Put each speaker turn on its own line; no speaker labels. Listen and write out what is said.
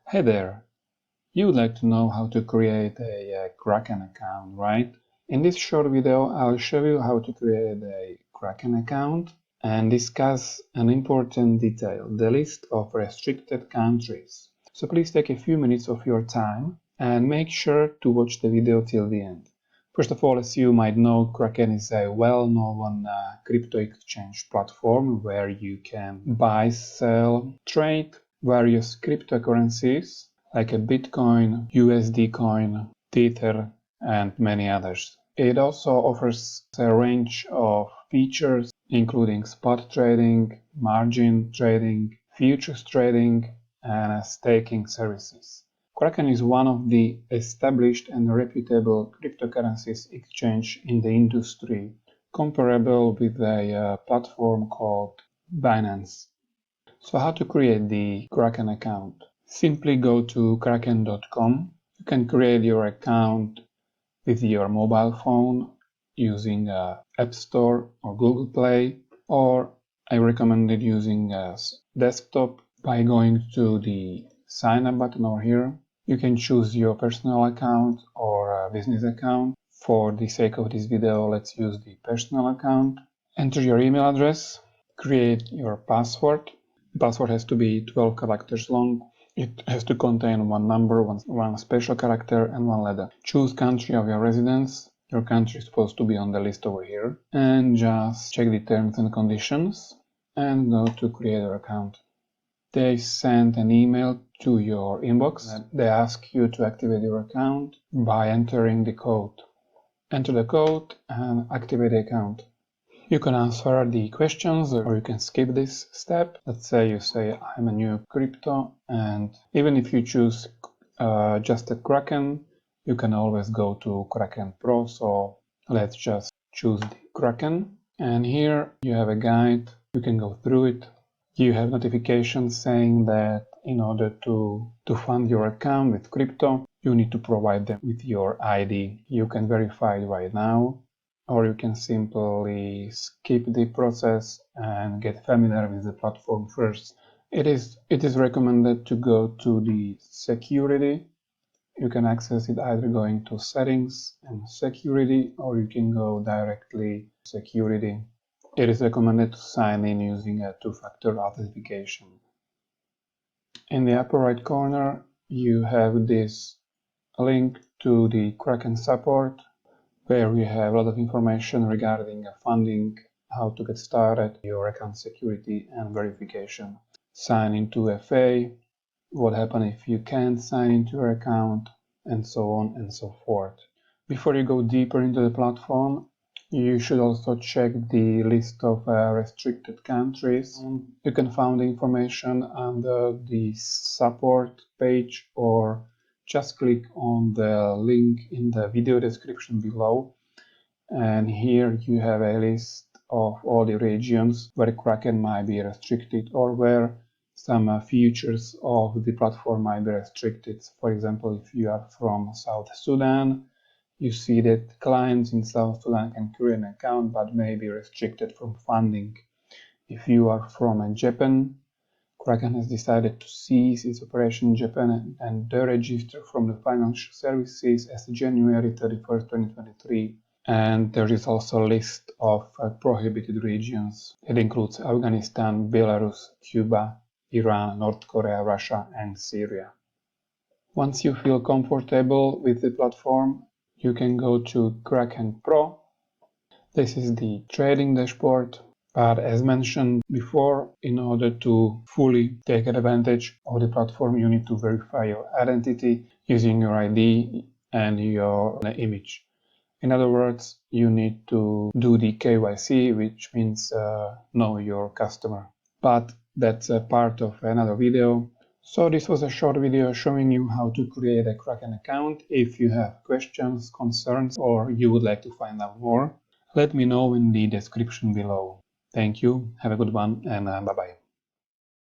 Hey there! You would like to know how to create a Kraken account, right? In this short video, I'll show you how to create a Kraken account and discuss an important detail, the list of restricted countries. So please take a few minutes of your time and make sure to watch the video till the end. First of all, as you might know, Kraken is a well-known crypto exchange platform where you can buy, sell, trade various cryptocurrencies like a Bitcoin, USD coin, Tether, and many others. It also offers a range of features including spot trading, margin trading, futures trading, and staking services. Kraken is one of the established and reputable cryptocurrencies exchange in the industry, comparable with a platform called Binance. So how to create the Kraken account? Simply go to kraken.com. You can create your account with your mobile phone using App Store or Google Play, or I recommended using a desktop by going to the sign up button over here. You can choose your personal account or a business account. For the sake of this video, let's use the personal account. Enter your email address, create your password. The password has to be 12 characters long. It has to contain one number, one special character, and one letter. Choose country of your residence. Your country is supposed to be on the list over here. And just check the terms and conditions and go to create your account. They send an email to your inbox. They ask you to activate your account by entering the code. Enter the code and activate the account. You can answer the questions or you can skip this step. Let's say you say I'm a new crypto, and even if you choose just a Kraken, you can always go to Kraken Pro. So let's just choose the Kraken, and here you have a guide. You can go through it. You have notifications saying that in order to fund your account with crypto, you need to provide them with your ID. You can verify it right now, or you can simply skip the process and get familiar with the platform first. It is recommended to go to the security. You can access it either going to settings and security, or you can go directly to security. It is recommended to sign in using a two-factor authentication. In the upper right corner, you have this link to the Kraken support, where we have a lot of information regarding funding, how to get started, your account security and verification. Sign into FA, what happens if you can't sign into your account, and so on and so forth. Before you go deeper into the platform, you should also check the list of restricted countries. You can find the information under the support page, or just click on the link in the video description below, and here you have a list of all the regions where Kraken might be restricted or where some features of the platform might be restricted. For example, if you are from South Sudan, you see that clients in South Sudan can create an account but may be restricted from funding. If you are from Japan, Kraken has decided to cease its operation in Japan and deregister from the financial services as January 31st, 2023. And there is also a list of prohibited regions. It includes Afghanistan, Belarus, Cuba, Iran, North Korea, Russia, and Syria. Once you feel comfortable with the platform, you can go to Kraken Pro. This is the trading dashboard. But as mentioned before, in order to fully take advantage of the platform, you need to verify your identity using your ID and your image. In other words, you need to do the KYC, which means know your customer. But that's a part of another video. So this was a short video showing you how to create a Kraken account. If you have questions, concerns, or you would like to find out more, let me know in the description below. Thank you, have a good one, and bye-bye.